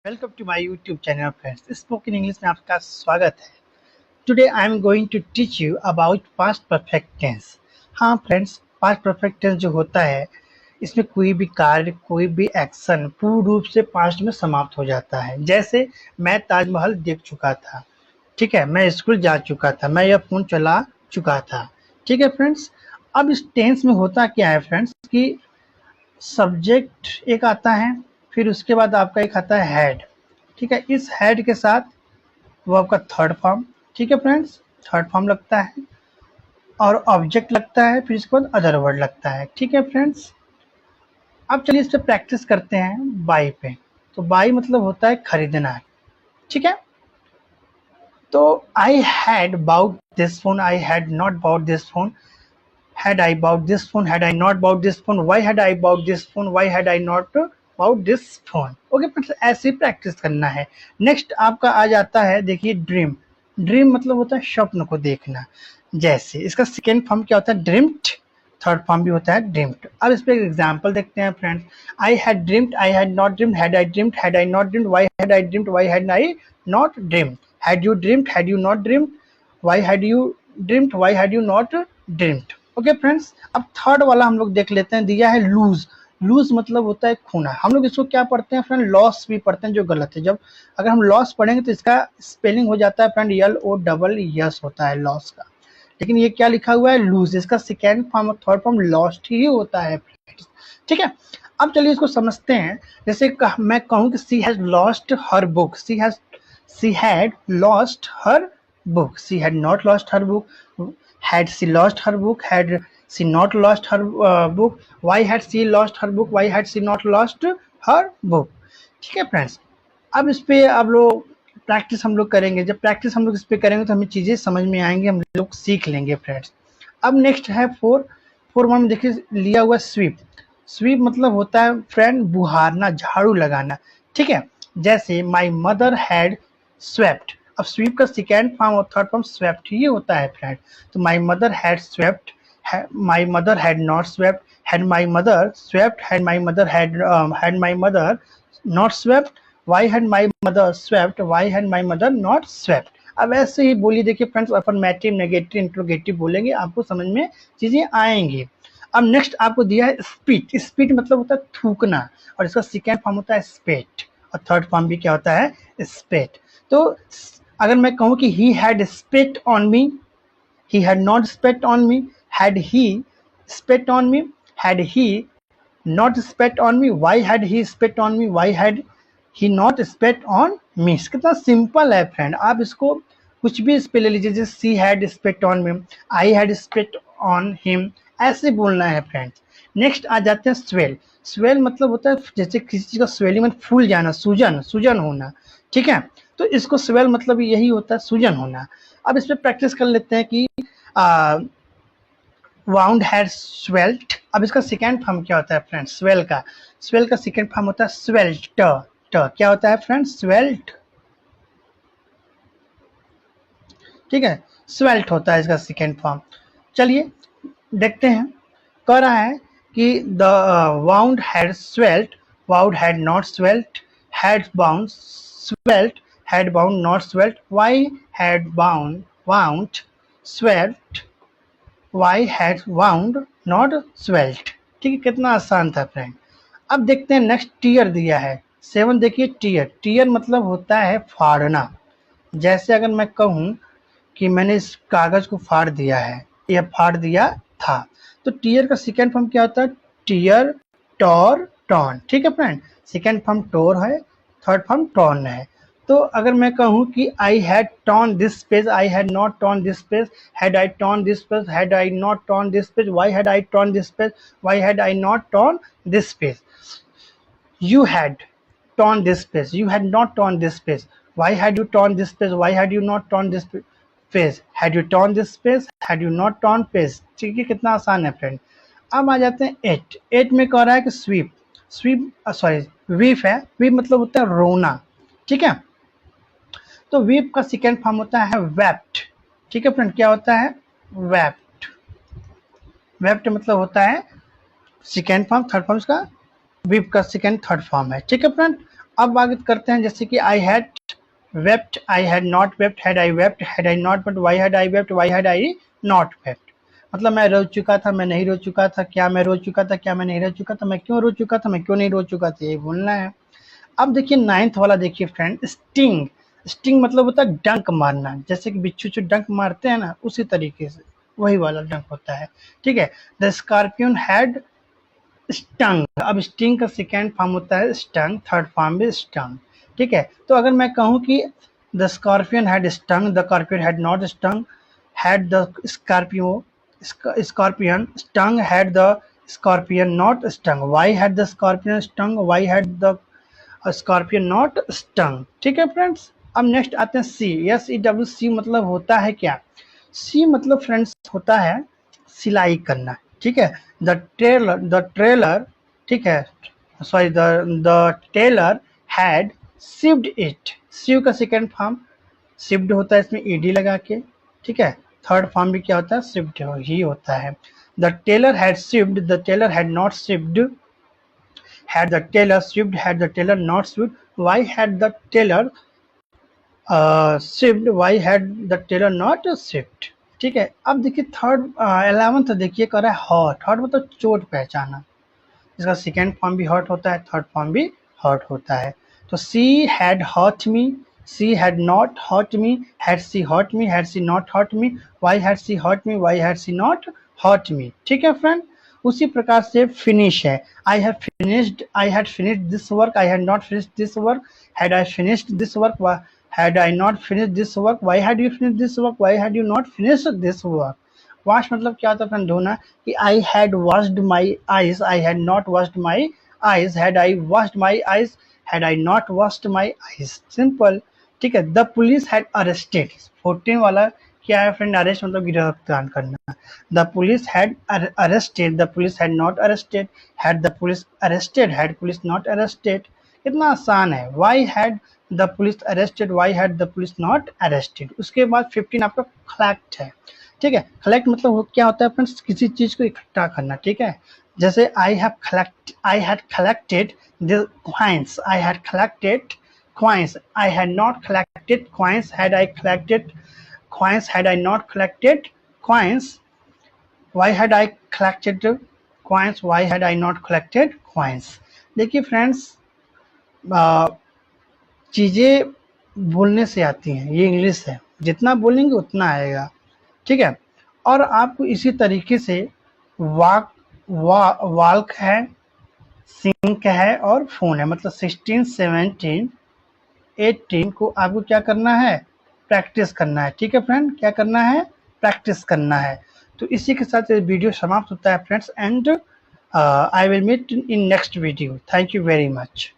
Welcome to my YouTube channel friends. Spoken English में आपका स्वागत है। Today I am going to teach you about past perfect tense. हाँ friends, past perfect tense जो होता है इसमें कोई भी कार्य, कोई भी एक्शन पूर्ण रूप से पास्ट में समाप्त हो जाता है। जैसे मैं ताजमहल देख चुका था, ठीक है, मैं स्कूल जा चुका था, मैं यह फोन चला चुका था। ठीक है फ्रेंड्स, अब इस टेंस में होता क्या है फ्रेंड्स कि सब्जेक्ट एक आता है, फिर उसके बाद आपका एक आता है हेड। ठीक है, इस हेड के साथ वो आपका थर्ड फॉर्म, ठीक है फ्रेंड्स, थर्ड फॉर्म लगता है और ऑब्जेक्ट लगता है, फिर इसके बाद अदर वर्ड लगता है। ठीक है फ्रेंड्स, अब चलिए इस पे प्रैक्टिस करते हैं बाई पे। तो बाई मतलब होता है खरीदना, ठीक है। तो I had bought this phone, I had not bought this phone, had I bought this phone, had I not bought this phone, why had I bought this phone, why had I not bought this phone। Okay friends, ऐसे ही practice करना है। Next आपका आ जाता है, देखिए dream. Dream मतलब होता है स्वप्न को देखना। जैसे इसका सेकेंड फॉर्म क्या होता है, ड्रीम्ड। थर्ड फॉर्म भी होता है ड्रीम्ड। अब इस पे एक एग्जांपल देखते हैं friends. I had dreamed, I had not dreamed, had I dreamed, had I not dreamed, why had I dreamed, why had I not dreamed, had you dreamed, had you not dreamed, why had you dreamed, why had you not dreamed. Okay friends, अब third वाला हम लोग देख लेते हैं। दिया है loose. Loose मतलब होता है खोना। हम लोग इसको क्या पढ़ते हैं फ्रेंड, लॉस भी पढ़ते हैं, जो गलत है। जब अगर हम लॉस पढ़ेंगे तो इसका स्पेलिंग हो जाता है फ्रेंड LOSS होता है लॉस का, लेकिन ये क्या लिखा हुआ है, लूज। इसका सेकेंड फॉर्म और थर्ड फॉर्म लॉस्ट ही होता है फ्रेंड्स, ठीक है। अब चलिए इसको समझते हैं। जैसे मैं कहूँ कि she has lost her book, she had lost her book, she had not lost her book, had she lost her book, had she not lost her book, why had she lost her book, why had she not lost her book। ठीक है friends, अब इस पे आप लोग practice हम लोग करेंगे। जब प्रैक्टिस हम लोग इस पे करेंगे तो हमें चीज़ें समझ में आएंगी, हम लोग सीख लेंगे फ्रेंड्स। अब नेक्स्ट है फोर वन में देखिए लिया हुआ स्वीप। स्वीप मतलब होता है फ्रेंड बुहारना, झाड़ू लगाना, ठीक है। जैसे माई मदर हैड स्वेप्ट। अब स्वीप का सेकेंड फॉर्म और थर्ड फॉर्म स्वेप्ट ही होता है फ्रेंड। तो my mother had swept, my mother had not swept, had my mother swept, had my mother had my mother not swept, why had my mother swept, why had my mother not swept. अब ऐसे ही बोलिए, देखिए friends, affirmative, negative, interrogative बोलेंगे, आपको समझ में चीजें आएंगी। अब नेक्स्ट आपको दिया है स्पीट। स्पीट मतलब होता है थूकना, और इसका सेकेंड फॉर्म होता है स्पेट, और थर्ड फॉर्म भी क्या होता है, स्पेट। तो अगर मैं कहूँ कि he had spit on me, he had not spit on me, had he spit on me, had he not spit on me, why had he spit on me, why had he not spit on me। कितना simple है friend, आप इसको कुछ भी इस पे ले लीजिए। जैसे she had spit on me, I had spit on him, ऐसे बोलना है फ्रेंड्स। नेक्स्ट आ जाते हैं स्वेल। स्वेल मतलब होता है जैसे किसी चीज का स्वेलिंग में फूल जाना, सूजन, सूजन होना, ठीक है। तो इसको स्वेल मतलब यही होता है, सूजन होना। अब इस पे प्रैक्टिस कर लेते हैं कि वाउंड हैड स्वेल्ट। अब इसका सेकेंड फॉर्म क्या होता है फ्रेंड, स्वेल का सेकेंड फॉर्म होता है स्वेल्ट। क्या होता है फ्रेंड, स्वेल्ट, ठीक है, स्वेल्ट होता है इसका सेकेंड फॉर्म। चलिए देखते हैं। कह रहा है कि the wound had swelled, wound had not swelled, had bound swelled, had bound not swelt, why had wound swelt, why had wound not swelt। ठीक है, कितना आसान था फ्रेंड। अब देखते हैं नेक्स्ट, टीयर दिया है 7। देखिए टीयर, टीयर मतलब होता है फाड़ना। जैसे अगर मैं कहूँ कि मैंने इस कागज को फाड़ दिया है, यह फाड़ दिया था, तो टीयर का सेकेंड फॉर्म क्या होता है, टीयर, टॉर, टॉन, ठीक है फ्रेंड। सेकेंड फॉर्म टोर है, थर्ड फॉर्म टॉन है। तो अगर मैं कहूँ कि I had torn this page, I had not torn this page, had I torn this page, had I not torn this page, why had I torn this page, why had I not torn this page. You had torn this page, you had not torn this page, why had you torn this page, why had you not torn this page, had you torn this page, had you not torn page। ठीक है, कितना आसान है friend. अब आ जाते हैं eight. Eight में कह रहा है कि स्वीप, वीप है, वीप मतलब होता है रोना, ठीक है। तो वीप का सेकेंड फॉर्म होता है वेप्ट, ठीक है फ्रेंड। क्या होता है, वेप्ट। वेप्ट मतलब होता है सेकेंड फॉर्म, थर्ड फॉर्म का वीप का सेकेंड थर्ड फॉर्म है, ठीक है फ्रेंड। अब बात करते हैं जैसे कि I had wept, I had not wept, had I wept, had I not wept, why had I wept, why had I not wept. मतलब मैं रो चुका था, मैं नहीं रो चुका था, क्या मैं रो चुका था, क्या मैं नहीं रो चुका था, मैं क्यों रो चुका था, मैं क्यों नहीं रो चुका था, ये बोलना है। अब देखिए नाइन्थ वाला देखिए फ्रेंड, स्टिंग। स्टिंग मतलब होता है डंक मारना, जैसे कि बिच्छू से डंक मारते हैं ना, उसी तरीके से वही वाला डंक होता है। ठीक है। The scorpion had stung. अब स्टिंग का सेकेंड फॉर्म होता है स्टंग, थर्ड फॉर्म भी स्टंग। ठीक है। तो अगर मैं कहूँ कि the scorpion had stung, the scorpion had not stung, had the scorpio scorpion stung, had the scorpion not stung, why had the scorpion stung, why had the scorpion not stung. ठीक है friends. अब next आते हैं सी। S E W C मतलब होता है क्या? सी मतलब फ्रेंड्स होता है सिलाई करना। ठीक है। द ट्रेलर, ठीक है, sorry, the tailor had sewed it. Sew का सेकेंड फॉर्म सिव्ड होता है, इसमें ईडी लगा के। ठीक है। थर्ड फॉर्म भी क्या होता है? सिव्ड ही होता है। The tailor had sewed, the tailor had not sewed, had the tailor swift, had the tailor not swift, why had the tailor swift, why had the tailor not swift। ठीक है। अब देखिए थर्ड 11th देखिए कर रहा है hot. Hot मतलब चोट पहचाना, इसका सेकेंड फॉर्म भी हॉट होता है, थर्ड फॉर्म भी हॉट होता है। तो she had hurt me, she had not hurt me, had she hurt me, had she not hurt me, why had she hurt me, why had she not hurt me. ठीक है friend. उसी प्रकार से finish है। I have finished, I had finished this work, I had not finished this work, had I finished this work, had I not finished this work, why had you finished this work, why had you not finished this work. Wash मतलब क्या होता है friend? धोना। कि I had washed my eyes, I had not washed my eyes, had I washed my eyes, had I not washed my eyes. Simple. ठीक है। The police had arrested. 14 वाला क्या है फ्रेंड? अरेस्ट मतलब गिरफ्तार करना। The police had arrested, the police had not arrested, had the police arrested, had police not arrested. कितना आसान है। Why had the police arrested, why had the police not arrested. उसके बाद 15 आपका कलेक्ट है। ठीक है। कलेक्ट मतलब क्या होता है फ्रेंड्स? किसी चीज को इकट्ठा करना। ठीक है। जैसे I had collected the coins, I had collected coins, I had not collected coins, had I collected coins, had I not collected coins, why had I collected coins, why had I not collected coins। देखिए friends, चीज़ें बोलने से आती हैं, ये English है, जितना बोलेंगे उतना आएगा। ठीक है। और आपको इसी तरीके से वाक वाल्क है, सिंक है और फोन है, मतलब 16, 17, 18 को आपको क्या करना है? प्रैक्टिस करना है। ठीक है फ्रेंड, क्या करना है? प्रैक्टिस करना है। तो इसी के साथ ये वीडियो समाप्त होता है friends, and I will meet in next video. Thank you very much.